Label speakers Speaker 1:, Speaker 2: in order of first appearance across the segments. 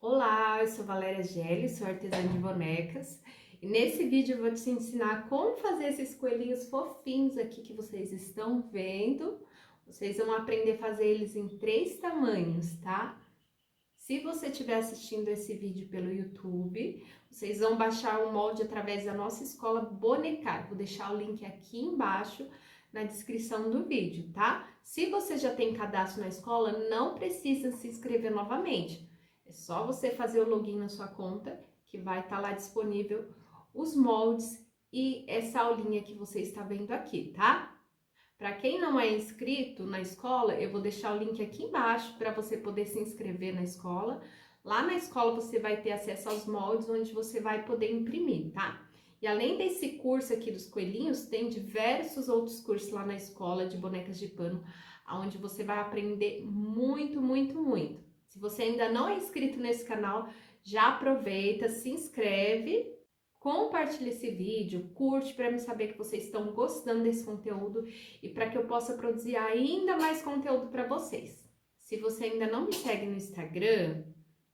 Speaker 1: Olá, eu sou Valéria Gelli, sou artesã de bonecas e nesse vídeo eu vou te ensinar como fazer esses coelhinhos fofinhos aqui que vocês estão vendo. Vocês vão aprender a fazer eles em 3 tamanhos, tá? Se você estiver assistindo esse vídeo pelo YouTube, vocês vão baixar o molde através da nossa escola Bonecar. Vou deixar o link aqui embaixo na descrição do vídeo, tá? Se você já tem cadastro na escola, não precisa se inscrever novamente. É só você fazer o login na sua conta, que vai estar lá disponível os moldes e essa aulinha que você está vendo aqui, tá? Para quem não é inscrito na escola, eu vou deixar o link aqui embaixo para você poder se inscrever na escola. Lá na escola você vai ter acesso aos moldes onde você vai poder imprimir, tá? E além desse curso aqui dos coelhinhos, tem diversos outros cursos lá na escola de bonecas de pano, onde você vai aprender muito, muito, muito. Se você ainda não é inscrito nesse canal, já aproveita, se inscreve, compartilha esse vídeo, curte para me saber que vocês estão gostando desse conteúdo e para que eu possa produzir ainda mais conteúdo para vocês. Se você ainda não me segue no Instagram,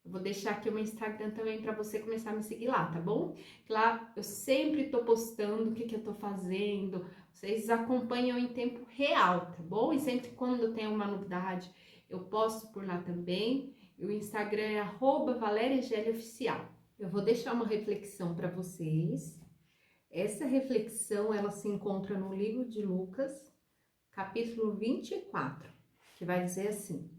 Speaker 1: eu vou deixar aqui o meu Instagram também para você começar a me seguir lá, tá bom? Lá eu sempre tô postando o que eu tô fazendo, vocês acompanham em tempo real, tá bom? E sempre quando tem uma novidade, eu posto por lá também. E o Instagram é @valeriagelioficial. Eu vou deixar uma reflexão para vocês. Essa reflexão, ela se encontra no livro de Lucas, capítulo 24, que vai dizer assim: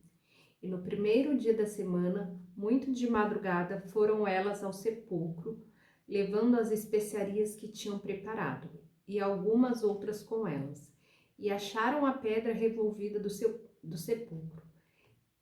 Speaker 1: E no primeiro dia da semana, muito de madrugada, foram elas ao sepulcro, levando as especiarias que tinham preparado, e algumas outras com elas, e acharam a pedra revolvida do sepulcro.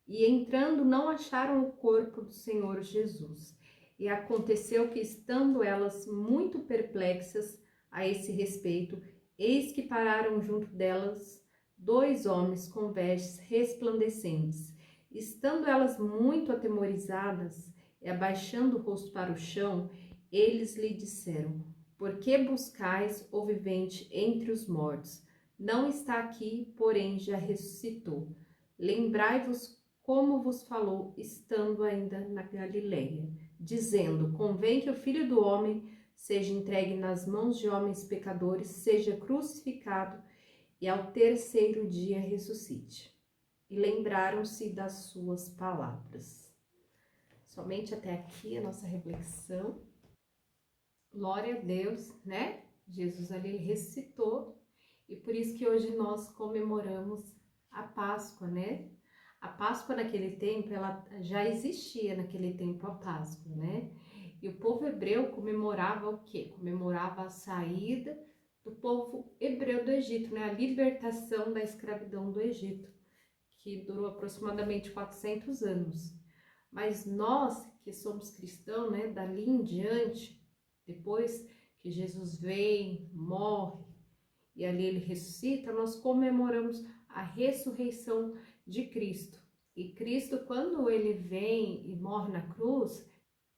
Speaker 1: E entrando, não acharam o corpo do Senhor Jesus. E aconteceu que, estando elas muito perplexas a esse respeito, eis que pararam junto delas 2 homens com vestes resplandecentes. Estando elas muito atemorizadas e abaixando o rosto para o chão, eles lhe disseram: Por que buscais o vivente entre os mortos? Não está aqui, porém já ressuscitou. Lembrai-vos como vos falou, estando ainda na Galileia, dizendo: Convém que o Filho do Homem seja entregue nas mãos de homens pecadores, seja crucificado e ao terceiro dia ressuscite. E lembraram-se das suas palavras. Somente até aqui a nossa reflexão. Glória a Deus, né? Jesus ali ressuscitou e por isso que hoje nós comemoramos a Páscoa, né? A Páscoa naquele tempo, ela já existia naquele tempo a Páscoa, né? E o povo hebreu comemorava o quê? Comemorava a saída do povo hebreu do Egito, né? A libertação da escravidão do Egito, que durou aproximadamente 400 anos. Mas nós, que somos cristãos, né? Dali em diante, depois que Jesus vem, morre e ali ele ressuscita, nós comemoramos a ressurreição de Cristo. E Cristo, quando ele vem e morre na cruz,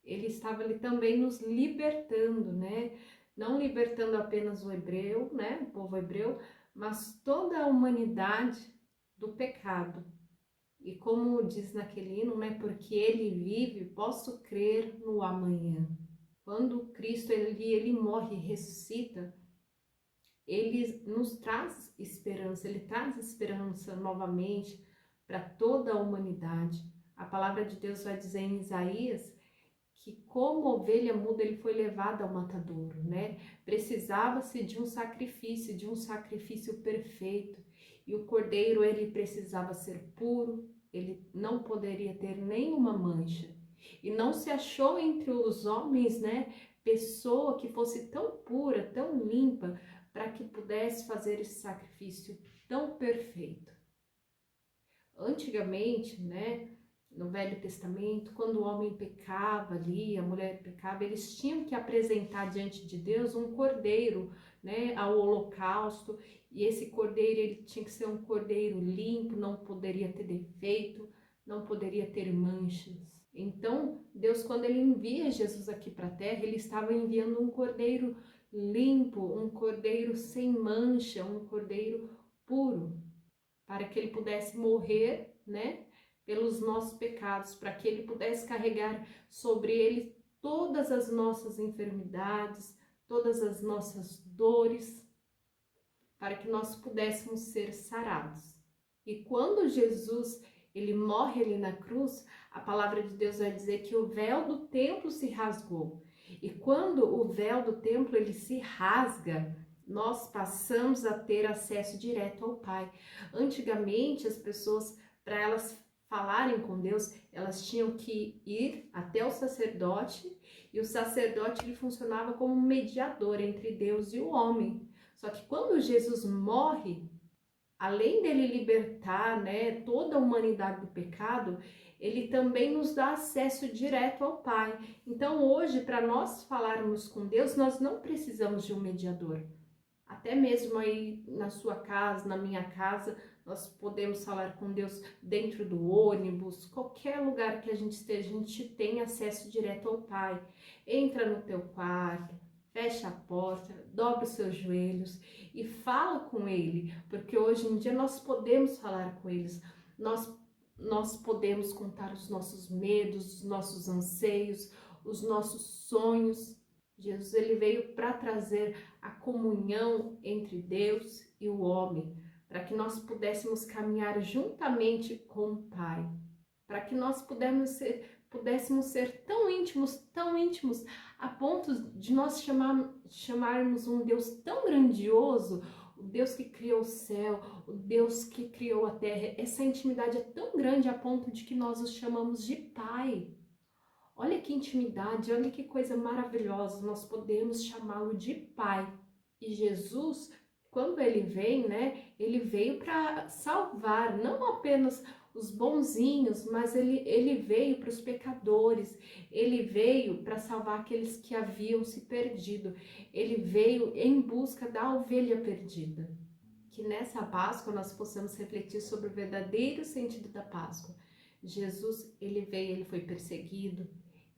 Speaker 1: ele estava ali também nos libertando, né? Não libertando apenas o hebreu, né? O povo hebreu, mas toda a humanidade do pecado. E como diz naquele hino, né? Porque ele vive, posso crer no amanhã. Quando Cristo ele morre e ressuscita, ele nos traz esperança, ele traz esperança novamente para toda a humanidade. A palavra de Deus vai dizer em Isaías que como ovelha muda ele foi levado ao matadouro, né? Precisava-se de um sacrifício perfeito. E o cordeiro, ele precisava ser puro, ele não poderia ter nenhuma mancha. E não se achou entre os homens, né, pessoa que fosse tão pura, tão limpa, para que pudesse fazer esse sacrifício tão perfeito. Antigamente, né, no Velho Testamento, quando o homem pecava ali, a mulher pecava, eles tinham que apresentar diante de Deus um cordeiro, né, ao holocausto, e esse cordeiro ele tinha que ser um cordeiro limpo, não poderia ter defeito, não poderia ter manchas. Então, Deus, quando ele envia Jesus aqui para a terra, ele estava enviando um cordeiro limpo, um cordeiro sem mancha, um cordeiro puro, para que ele pudesse morrer, né, pelos nossos pecados, para que ele pudesse carregar sobre ele todas as nossas enfermidades, todas as nossas dores, para que nós pudéssemos ser sarados. E quando Jesus, ele morre ali na cruz, a palavra de Deus vai dizer que o véu do templo se rasgou. E quando o véu do templo ele se rasga, nós passamos a ter acesso direto ao Pai. Antigamente, as pessoas, para elas falarem com Deus, elas tinham que ir até o sacerdote, e o sacerdote ele funcionava como um mediador entre Deus e o homem. Só que quando Jesus morre, além dele libertar, né, toda a humanidade do pecado, ele também nos dá acesso direto ao Pai. Então hoje, para nós falarmos com Deus, nós não precisamos de um mediador. Até mesmo aí na sua casa, na minha casa, nós podemos falar com Deus dentro do ônibus, qualquer lugar que a gente esteja, a gente tem acesso direto ao Pai. Entra no teu quarto, fecha a porta, dobra os seus joelhos e fala com Ele, porque hoje em dia nós podemos falar com eles, nós podemos contar os nossos medos, os nossos anseios, os nossos sonhos. Jesus ele veio para trazer a comunhão entre Deus e o homem, para que nós pudéssemos caminhar juntamente com o Pai, para que nós pudéssemos ser tão íntimos, a ponto de nós chamarmos um Deus tão grandioso, o Deus que criou o céu, o Deus que criou a terra. Essa intimidade é tão grande a ponto de que nós os chamamos de Pai. Olha que intimidade, olha que coisa maravilhosa, nós podemos chamá-lo de Pai. E Jesus, quando ele vem, né, ele veio para salvar, não apenas os bonzinhos, mas ele veio para os pecadores, ele veio para salvar aqueles que haviam se perdido, ele veio em busca da ovelha perdida. Que nessa Páscoa nós possamos refletir sobre o verdadeiro sentido da Páscoa. Jesus, ele veio, ele foi perseguido,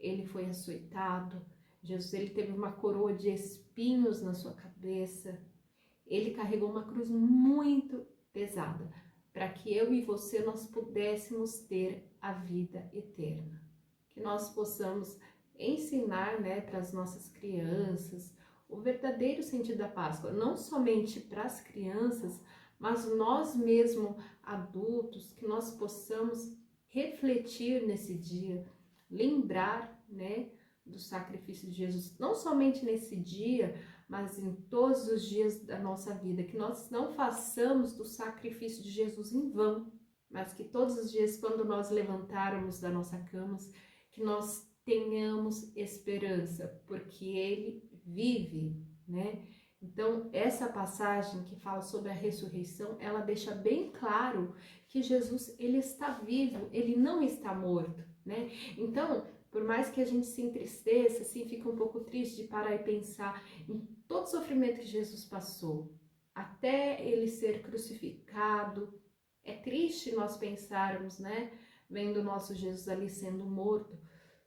Speaker 1: ele foi açoitado. Jesus, ele teve uma coroa de espinhos na sua cabeça. Ele carregou uma cruz muito pesada para que eu e você nós pudéssemos ter a vida eterna. Que nós possamos ensinar, né, para as nossas crianças o verdadeiro sentido da Páscoa, não somente para as crianças, mas nós mesmos adultos, que nós possamos refletir nesse dia, lembrar, né, do sacrifício de Jesus, não somente nesse dia, mas em todos os dias da nossa vida, que nós não façamos do sacrifício de Jesus em vão, mas que todos os dias, quando nós levantarmos da nossa cama, que nós tenhamos esperança, porque Ele vive, né? Então, essa passagem que fala sobre a ressurreição, ela deixa bem claro que Jesus, ele está vivo, ele não está morto, né? Então, por mais que a gente se entristeça, assim, fica um pouco triste de parar e pensar em todo o sofrimento que Jesus passou, até ele ser crucificado. É triste nós pensarmos, né, vendo o nosso Jesus ali sendo morto.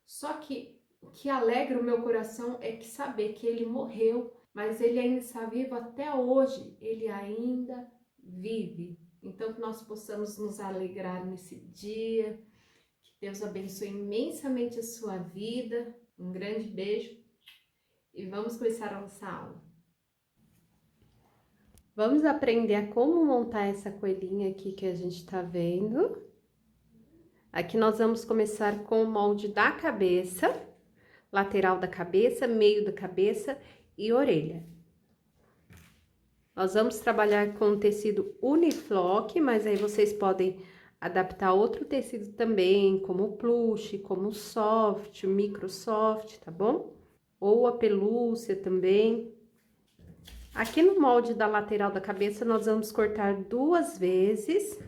Speaker 1: Só que o que alegra o meu coração é que saber que ele morreu, mas ele ainda está vivo até hoje, ele ainda vive. Então que nós possamos nos alegrar nesse dia, que Deus abençoe imensamente a sua vida. Um grande beijo e vamos começar a nossa aula. Vamos aprender a como montar essa coelhinha aqui que a gente está vendo. Aqui nós vamos começar com o molde da cabeça, lateral da cabeça, meio da cabeça e orelha. Nós vamos trabalhar com tecido Uniflock, mas aí vocês podem adaptar outro tecido também, como plush, como soft, microsoft, tá bom? Ou a pelúcia também. Aqui no molde da lateral da cabeça, nós vamos cortar 2 vezes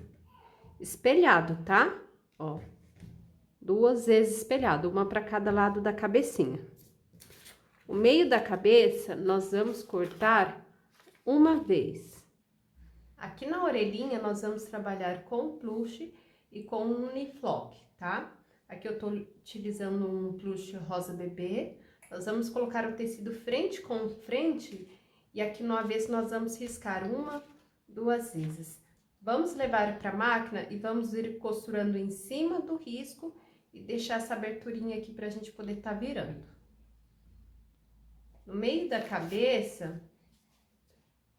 Speaker 1: espelhado, tá? Ó, 2 vezes espelhado, uma para cada lado da cabecinha. O meio da cabeça, nós vamos cortar 1 vez. Aqui na orelhinha, nós vamos trabalhar com plush e com Uniflock, tá? Aqui eu tô utilizando um plush rosa bebê. Nós vamos colocar o tecido frente com frente e aqui no avesso nós vamos riscar 1, 2 vezes. Vamos levar para a máquina e vamos ir costurando em cima do risco e deixar essa aberturinha aqui pra gente poder tá virando. No meio da cabeça,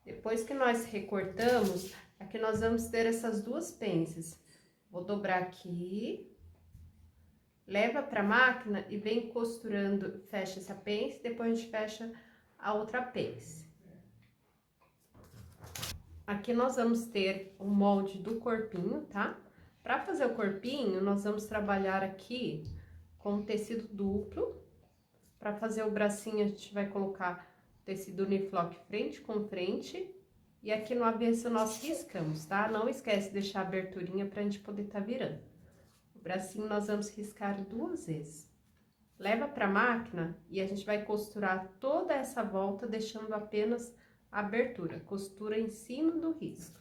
Speaker 1: depois que nós recortamos, aqui nós vamos ter essas 2 pences. Vou dobrar aqui, leva para a máquina e vem costurando, fecha essa pence, depois a gente fecha a outra pence. Aqui nós vamos ter o molde do corpinho, tá? Para fazer o corpinho, nós vamos trabalhar aqui com tecido duplo. Para fazer o bracinho, a gente vai colocar tecido uniflock frente com frente. E aqui no avesso nós riscamos, tá? Não esquece de deixar a aberturinha pra gente poder tá virando. O bracinho nós vamos riscar 2 vezes. Leva pra máquina e a gente vai costurar toda essa volta, deixando apenas a abertura. Costura em cima do risco.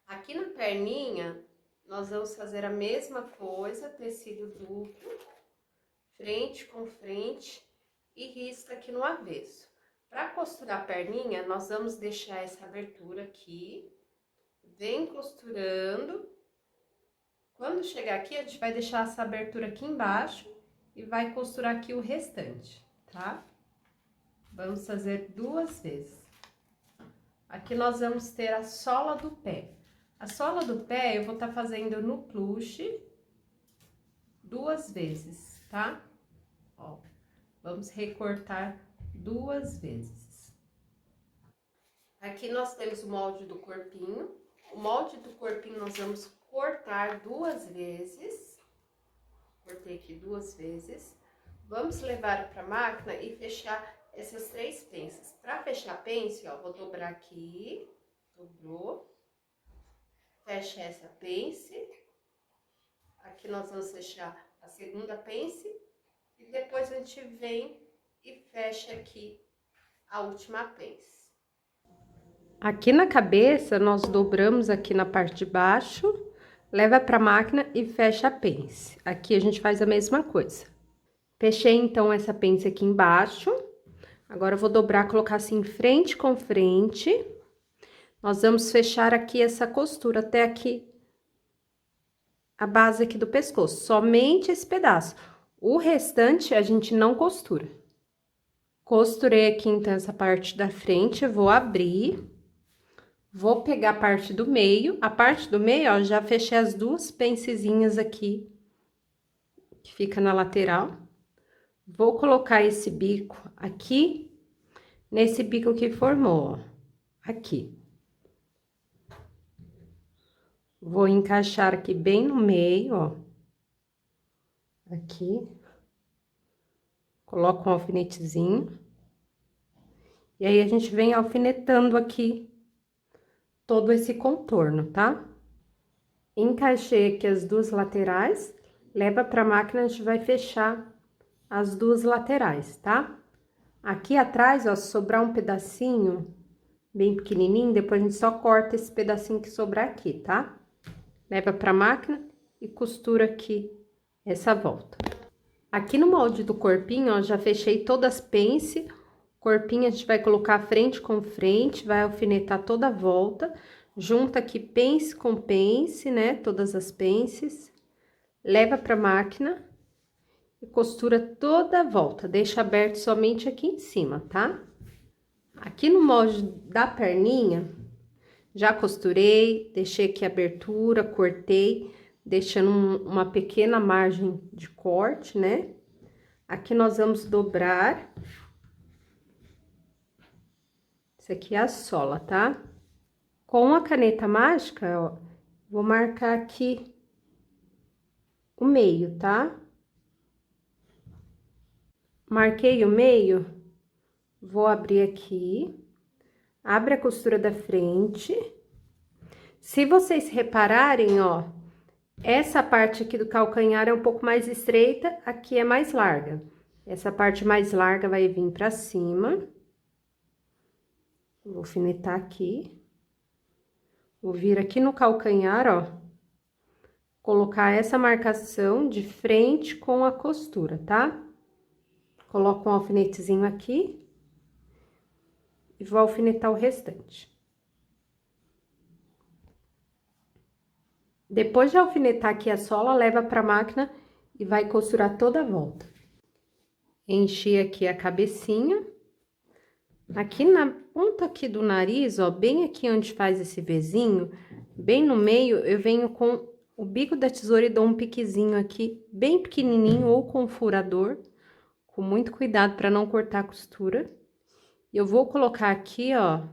Speaker 1: Aqui na perninha, nós vamos fazer a mesma coisa, tecido duplo, frente com frente e risca aqui no avesso. Para costurar a perninha, nós vamos deixar essa abertura aqui, vem costurando. Quando chegar aqui, a gente vai deixar essa abertura aqui embaixo e vai costurar aqui o restante, tá? Vamos fazer 2 vezes. Aqui nós vamos ter a sola do pé. A sola do pé eu vou estar fazendo no plush 2 vezes, tá? Ó, vamos recortar 2 vezes. Aqui nós temos o molde do corpinho. O molde do corpinho nós vamos cortar 2 vezes. Cortei aqui 2 vezes. Vamos levar para a máquina e fechar essas 3 pences. Para fechar a pence, ó, vou dobrar aqui. Dobrou. Fecha essa pence. Aqui nós vamos fechar a segunda pence. E depois a gente vem e fecha aqui a última pence. Aqui na cabeça, nós dobramos aqui na parte de baixo, leva para a máquina e fecha a pence. Aqui a gente faz a mesma coisa. Fechei, então, essa pence aqui embaixo. Agora, eu vou dobrar, colocar assim, frente com frente. Nós vamos fechar aqui essa costura até aqui, a base aqui do pescoço. Somente esse pedaço. O restante, a gente não costura. Costurei aqui, então, essa parte da frente, eu vou abrir. Vou pegar a parte do meio. A parte do meio, ó, já fechei as 2 pencezinhas aqui, que fica na lateral. Vou colocar esse bico aqui, nesse bico que formou, ó, aqui. Vou encaixar aqui bem no meio, ó. Aqui. Coloco um alfinetezinho. E aí, a gente vem alfinetando aqui todo esse contorno, tá? Encaixei aqui as 2 laterais, leva pra máquina, a gente vai fechar as 2 laterais, tá? Aqui atrás, ó, sobrar um pedacinho bem pequenininho, depois a gente só corta esse pedacinho que sobrar aqui, tá? Leva pra máquina e costura aqui essa volta. Aqui no molde do corpinho, ó, já fechei todas as pence. Corpinho a gente vai colocar frente com frente, vai alfinetar toda a volta. Junta aqui pence com pence, né? Todas as pences. Leva pra máquina e costura toda a volta. Deixa aberto somente aqui em cima, tá? Aqui no molde da perninha, já costurei, deixei aqui a abertura, cortei, deixando uma pequena margem de corte, né? Aqui nós vamos dobrar. Isso aqui é a sola, tá? Com a caneta mágica, ó, vou marcar aqui o meio, tá? Marquei o meio, vou abrir aqui, abre a costura da frente. Se vocês repararem, ó, essa parte aqui do calcanhar é um pouco mais estreita, aqui é mais larga. Essa parte mais larga vai vir pra cima. Vou alfinetar aqui. Vou vir aqui no calcanhar, ó, colocar essa marcação de frente com a costura, tá? Coloco um alfinetezinho aqui e vou alfinetar o restante. Depois de alfinetar aqui a sola, leva pra máquina e vai costurar toda a volta. Enchi aqui a cabecinha. Aqui na ponta aqui do nariz, ó, bem aqui onde faz esse Vzinho, bem no meio, eu venho com o bico da tesoura e dou um piquezinho aqui, bem pequenininho, ou com furador, com muito cuidado para não cortar a costura. E eu vou colocar aqui, ó,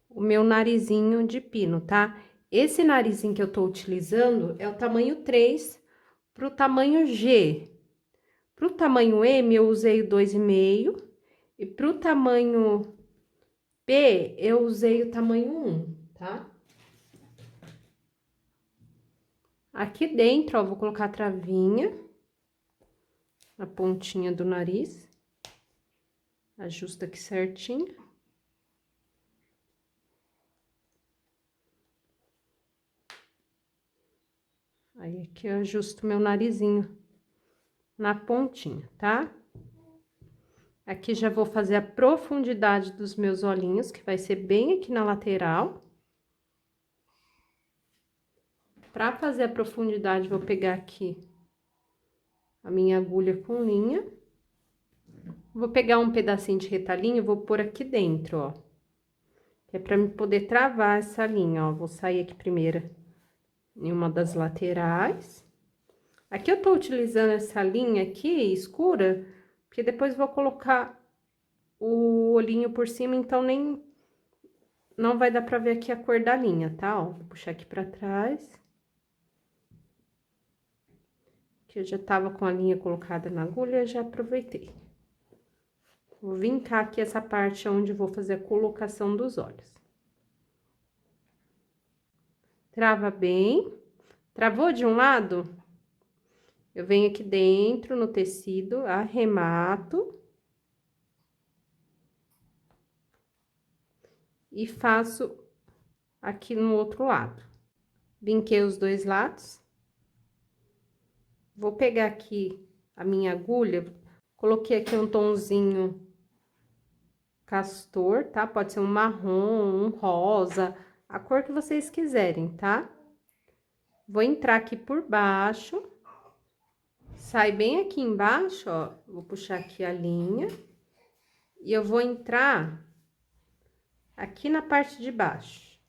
Speaker 1: o meu narizinho de pino, tá? Esse narizinho que eu tô utilizando é o tamanho 3 pro tamanho G. Pro tamanho M, eu usei o 2,5. E pro tamanho P, eu usei o tamanho 1, tá? Aqui dentro, ó, vou colocar a travinha na pontinha do nariz. Ajusta aqui certinho. Aí, aqui eu ajusto meu narizinho na pontinha, tá? Aqui já vou fazer a profundidade dos meus olhinhos, que vai ser bem aqui na lateral. Pra fazer a profundidade, vou pegar aqui a minha agulha com linha. Vou pegar um pedacinho de retalhinho e vou pôr aqui dentro, ó. Que é pra me poder travar essa linha, ó. Vou sair aqui primeiro em uma das laterais. Aqui eu tô utilizando essa linha aqui, escura, porque depois vou colocar o olhinho por cima, então não vai dar pra ver aqui a cor da linha, tá? Ó, vou puxar aqui pra trás. Que eu já tava com a linha colocada na agulha, já aproveitei. Vou vincar aqui essa parte onde vou fazer a colocação dos olhos. Trava bem. Travou de um lado? Eu venho aqui dentro no tecido, arremato. E faço aqui no outro lado. Vinquei os dois lados. Vou pegar aqui a minha agulha, coloquei aqui um tomzinho castor, tá? Pode ser um marrom, um rosa, a cor que vocês quiserem, tá? Vou entrar aqui por baixo, sai bem aqui embaixo, ó, vou puxar aqui a linha, e eu vou entrar aqui na parte de baixo.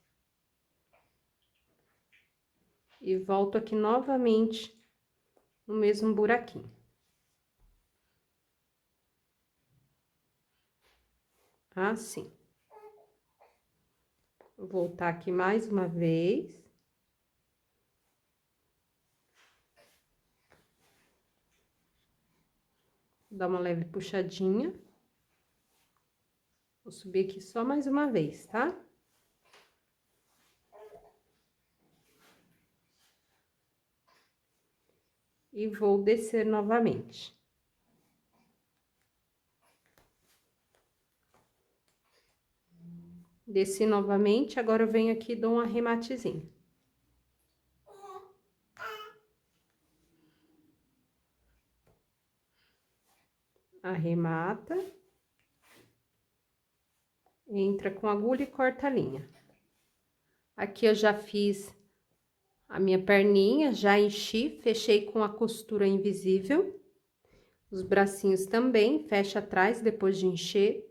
Speaker 1: E volto aqui novamente no mesmo buraquinho. Assim. Vou voltar aqui mais uma vez. Dar uma leve puxadinha. Vou subir aqui só mais uma vez, tá? E vou descer novamente. Desci novamente, agora eu venho aqui e dou um arrematezinho. Arremata. Entra com agulha e corta a linha. Aqui eu já fiz a minha perninha, já enchi, fechei com a costura invisível. Os bracinhos também, fecha atrás depois de encher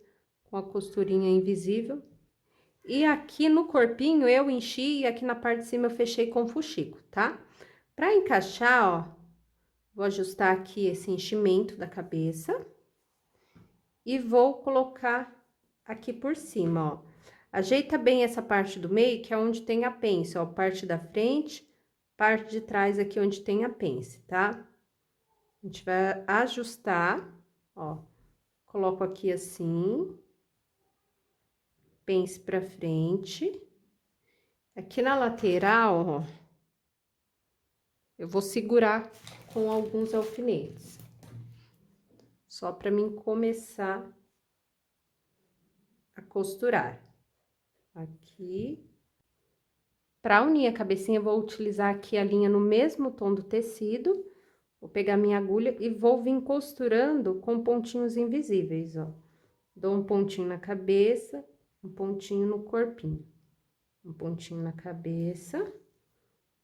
Speaker 1: com a costurinha invisível. E aqui no corpinho eu enchi e aqui na parte de cima eu fechei com fuxico, tá? Pra encaixar, ó, vou ajustar aqui esse enchimento da cabeça. E vou colocar aqui por cima, ó. Ajeita bem essa parte do meio, que é onde tem a pence, ó. Parte da frente, parte de trás aqui onde tem a pence, tá? A gente vai ajustar, ó. Coloco aqui assim. Pence pra frente. Aqui na lateral, ó, eu vou segurar com alguns alfinetes. Só pra mim começar a costurar. Aqui. Para unir a cabecinha, eu vou utilizar aqui a linha no mesmo tom do tecido. Vou pegar minha agulha e vou vir costurando com pontinhos invisíveis, ó. Dou um pontinho na cabeça, um pontinho no corpinho. Um pontinho na cabeça,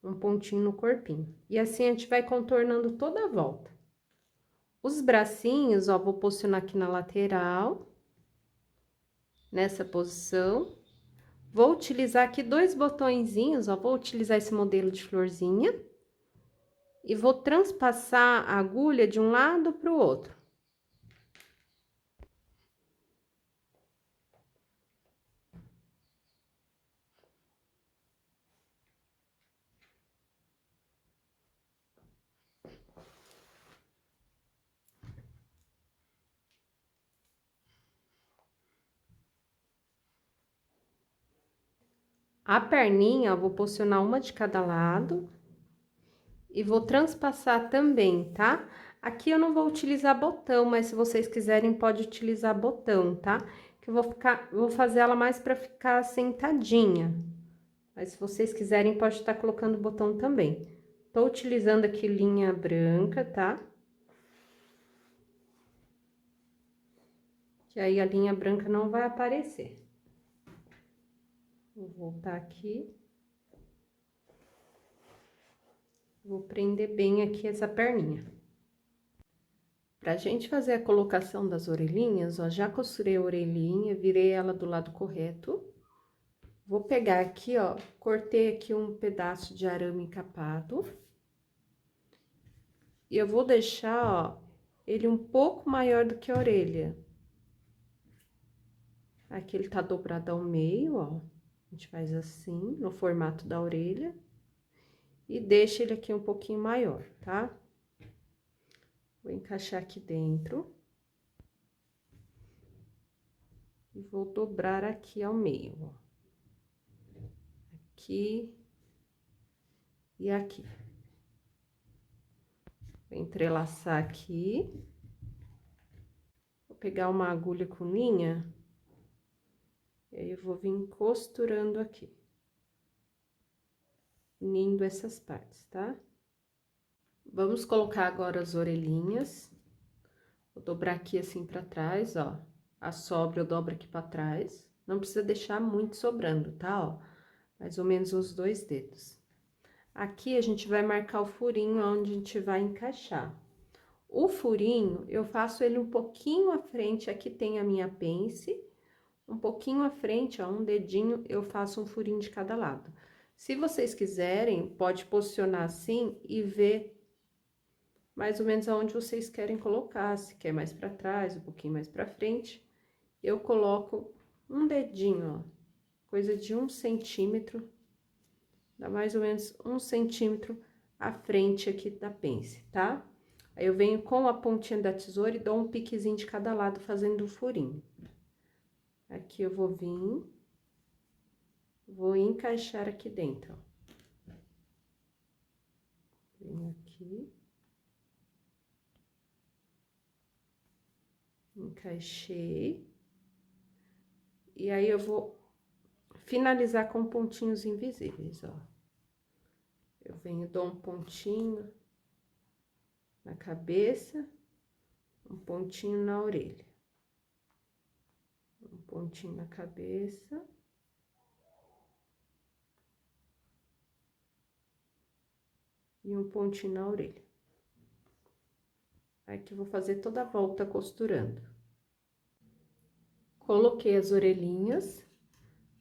Speaker 1: um pontinho no corpinho. E assim a gente vai contornando toda a volta. Os bracinhos, ó, vou posicionar aqui na lateral, nessa posição. Vou utilizar aqui 2 botõezinhos, ó, vou utilizar esse modelo de florzinha. E vou transpassar a agulha de um lado para o outro. A perninha, ó, vou posicionar uma de cada lado. E vou transpassar também, tá? Aqui eu não vou utilizar botão, mas se vocês quiserem, pode utilizar botão, tá? Que eu vou fazer ela mais pra ficar sentadinha. Mas se vocês quiserem, pode estar colocando botão também. Tô utilizando aqui linha branca, tá? Que aí a linha branca não vai aparecer. Vou voltar aqui. Vou prender bem aqui essa perninha. Pra gente fazer a colocação das orelhinhas, ó, já costurei a orelhinha, virei ela do lado correto. Vou pegar aqui, ó, cortei aqui um pedaço de arame encapado. E eu vou deixar, ó, ele um pouco maior do que a orelha. Aqui ele tá dobrado ao meio, ó. A gente faz assim, no formato da orelha. E deixa ele aqui um pouquinho maior, tá? Vou encaixar aqui dentro. E vou dobrar aqui ao meio, ó. Aqui e aqui. Vou entrelaçar aqui. Vou pegar uma agulha com linha. E aí, eu vou vir costurando aqui. Unindo essas partes, tá? Vamos colocar agora as orelhinhas. Vou dobrar aqui assim pra trás, ó. A sobra eu dobro aqui pra trás. Não precisa deixar muito sobrando, tá? Ó, mais ou menos uns 2 dedos. Aqui a gente vai marcar o furinho onde a gente vai encaixar. O furinho, eu faço ele um pouquinho à frente, aqui tem a minha pence. Um pouquinho à frente, ó, um dedinho, eu faço um furinho de cada lado. Se vocês quiserem, pode posicionar assim e ver mais ou menos aonde vocês querem colocar. Se quer mais pra trás, um pouquinho mais pra frente. Eu coloco um dedinho, ó, coisa de 1 centímetro. Dá mais ou menos 1 centímetro à frente aqui da pence, tá? Aí, eu venho com a pontinha da tesoura e dou um piquezinho de cada lado, fazendo um furinho. Aqui eu vou vir, vou encaixar aqui dentro, ó. Venho aqui. Encaixei. E aí, eu vou finalizar com pontinhos invisíveis, ó. Eu venho, dou um pontinho na cabeça, um pontinho na orelha. Um pontinho na cabeça. E um pontinho na orelha. Aqui eu vou fazer toda a volta costurando. Coloquei as orelhinhas.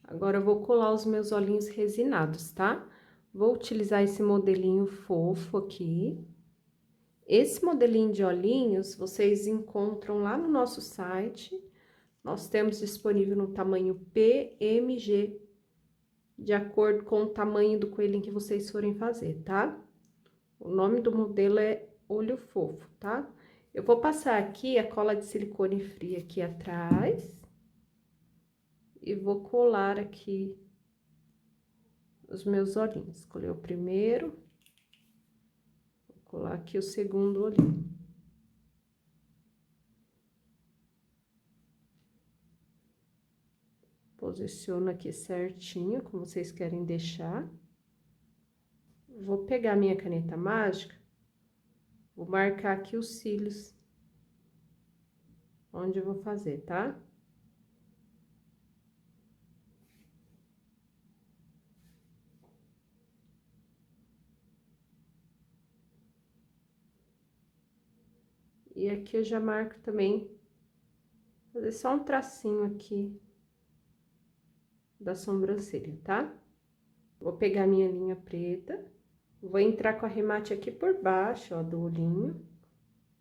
Speaker 1: Agora, eu vou colar os meus olhinhos resinados, tá? Vou utilizar esse modelinho fofo aqui. Esse modelinho de olhinhos, vocês encontram lá no nosso site. Nós temos disponível no tamanho PMG, de acordo com o tamanho do coelhinho que vocês forem fazer, tá? O nome do modelo é Olho Fofo, tá? Eu vou passar aqui a cola de silicone fria aqui atrás. E vou colar aqui os meus olhinhos. Escolhi o primeiro. Vou colar aqui o segundo olhinho. Posiciono aqui certinho, como vocês querem deixar. Vou pegar minha caneta mágica, vou marcar aqui os cílios, onde eu vou fazer, tá? E aqui eu já marco também, fazer só um tracinho aqui da sobrancelha, tá? Vou pegar minha linha preta, vou entrar com arremate aqui por baixo, ó, do olhinho.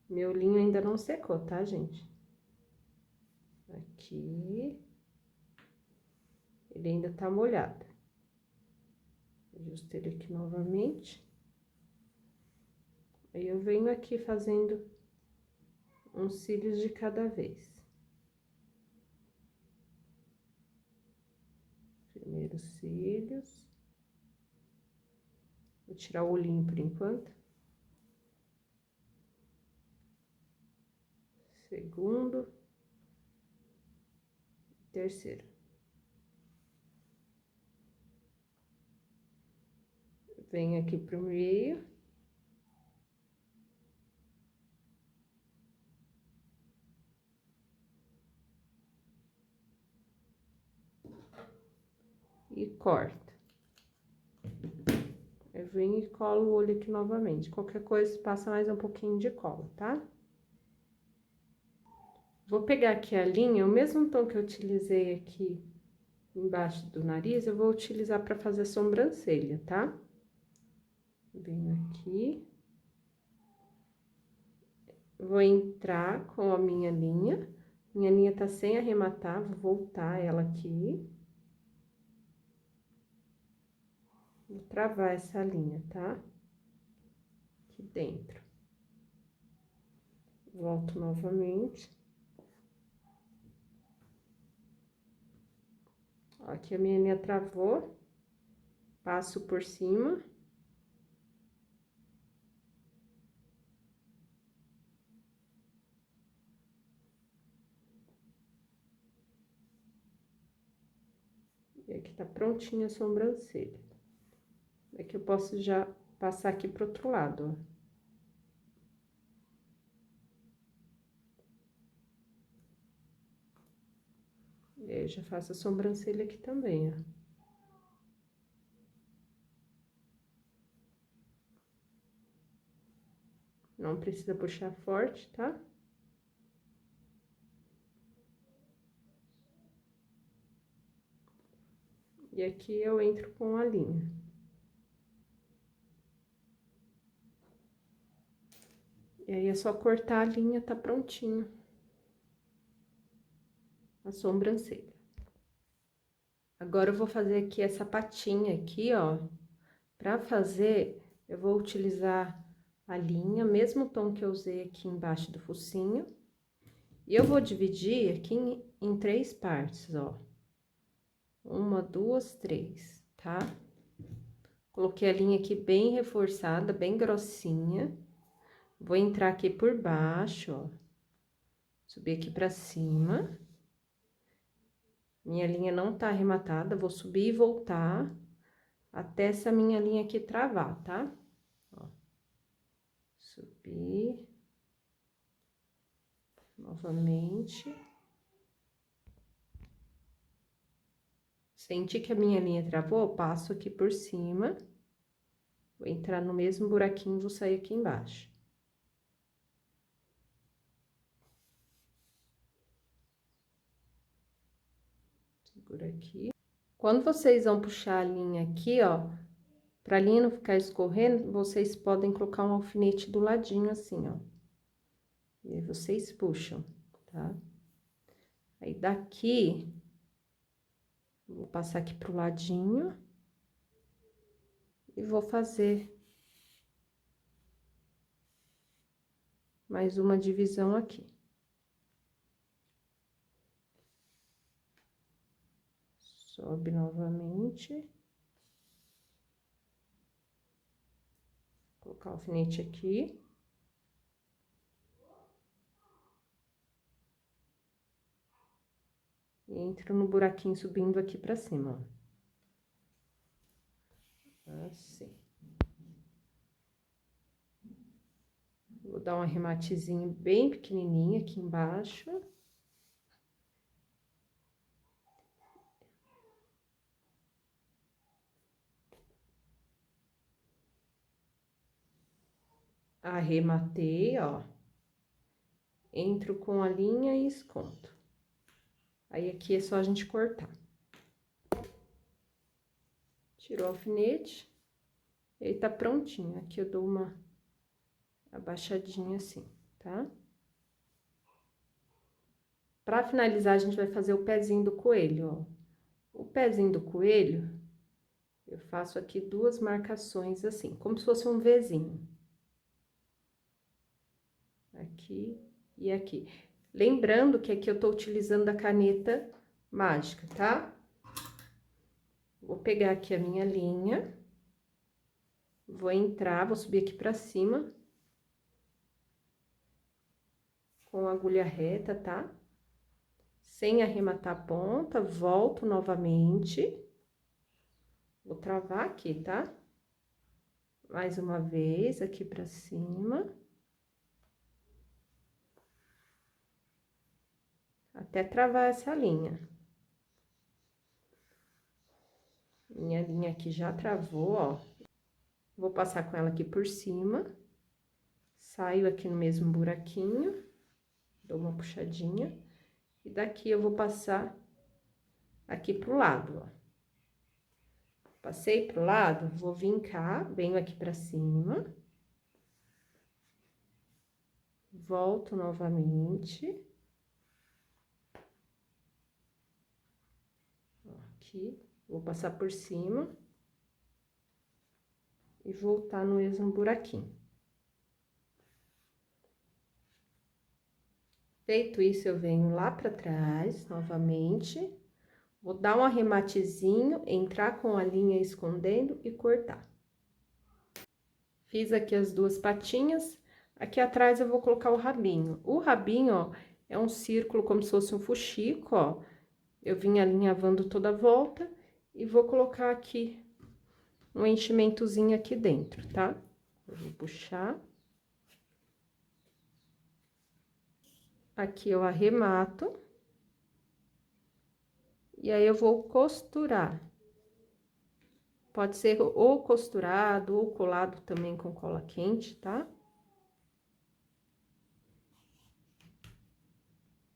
Speaker 1: Meu olhinho ainda não secou, tá, gente? Aqui. Ele ainda tá molhado. Ajusto ele aqui novamente. Aí, eu venho aqui fazendo uns cílios de cada vez. Primeiro cílios. Vou tirar o olhinho por enquanto. Segundo. Terceiro. Venho aqui pro meio. E corto. Eu venho e colo o olho aqui novamente. Qualquer coisa, passa mais um pouquinho de cola, tá? Vou pegar aqui a linha, o mesmo tom que eu utilizei aqui embaixo do nariz, eu vou utilizar para fazer a sobrancelha, tá? Venho aqui. Vou entrar com a minha linha. Minha linha tá sem arrematar, vou voltar ela aqui. Vou travar essa linha, tá? Aqui dentro. Volto novamente. Aqui a minha linha travou. Passo por cima. E aqui tá prontinha a sobrancelha. Aqui eu posso já passar aqui pro outro lado, ó. E aí, eu já faço a sobrancelha aqui também, ó. Não precisa puxar forte, tá? E aqui eu entro com a linha. E aí, é só cortar a linha, tá prontinho a sobrancelha. Agora, eu vou fazer aqui essa patinha aqui, ó. Pra fazer, eu vou utilizar a linha, mesmo tom que eu usei aqui embaixo do focinho. E eu vou dividir aqui em 3 partes, ó. 1, 2, 3, tá? Coloquei a linha aqui bem reforçada, bem grossinha. Vou entrar aqui por baixo, ó. Subir aqui pra cima. Minha linha não tá arrematada, vou subir e voltar até essa minha linha aqui travar, tá? Ó. Subir. Novamente. Senti que a minha linha travou, passo aqui por cima. Vou entrar no mesmo buraquinho, vou sair aqui embaixo. Segura aqui. Quando vocês vão puxar a linha aqui, ó, pra linha não ficar escorrendo, vocês podem colocar um alfinete do ladinho, assim, ó. E aí, vocês puxam, tá? Aí, daqui, vou passar aqui pro ladinho. E vou fazer mais uma divisão aqui. Sobe novamente. Vou colocar o alfinete aqui. E entro no buraquinho subindo aqui pra cima, ó. Assim. Vou dar um arrematezinho bem pequenininho aqui embaixo. Arrematei, ó. Entro com a linha e escondo. Aí, aqui é só a gente cortar. Tirou o alfinete. Ele tá prontinho. Aqui eu dou uma abaixadinha assim, tá? Pra finalizar, a gente vai fazer o pezinho do coelho, ó. O pezinho do coelho, eu faço aqui 2 marcações assim, como se fosse um Vzinho. Aqui e aqui. Lembrando que aqui eu tô utilizando a caneta mágica, tá? Vou pegar aqui a minha linha, vou entrar, vou subir aqui pra cima, com a agulha reta, tá? Sem arrematar a ponta, volto novamente. Vou travar aqui, tá? Mais uma vez, aqui pra cima. Até travar essa linha. Minha linha aqui já travou, ó. Vou passar com ela aqui por cima. Saio aqui no mesmo buraquinho. Dou uma puxadinha. E daqui eu vou passar aqui pro lado, ó. Passei pro lado, vou vir cá, venho aqui pra cima. Volto novamente. Aqui, vou passar por cima. E voltar no mesmo buraquinho. Feito isso, eu venho lá pra trás, novamente. Vou dar um arrematezinho, entrar com a linha escondendo e cortar. Fiz aqui as 2 patinhas. Aqui atrás eu vou colocar o rabinho. O rabinho, ó, é um círculo como se fosse um fuxico, ó. Eu vim alinhavando toda a volta e vou colocar aqui um enchimentozinho aqui dentro, tá? Eu vou puxar. Aqui eu arremato. E aí, eu vou costurar. Pode ser ou costurado ou colado também com cola quente, tá?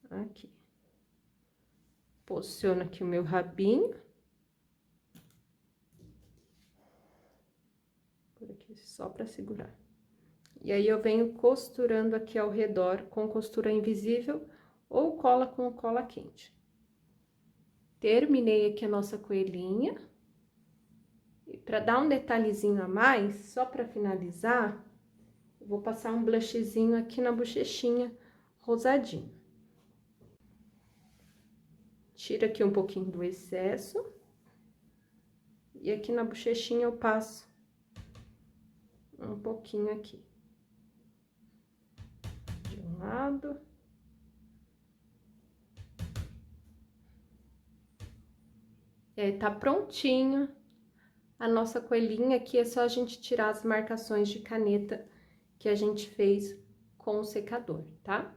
Speaker 1: Aqui. Posiciono aqui o meu rabinho. Por aqui, só pra segurar. E aí, eu venho costurando aqui ao redor com costura invisível ou cola com cola quente. Terminei aqui a nossa coelhinha. E pra dar um detalhezinho a mais, só pra finalizar, eu vou passar um blushzinho aqui na bochechinha rosadinho. Tira aqui um pouquinho do excesso. E aqui na bochechinha eu passo um pouquinho aqui. De um lado. E aí, tá prontinho a nossa coelhinha. Aqui é só a gente tirar as marcações de caneta que a gente fez com o secador, tá?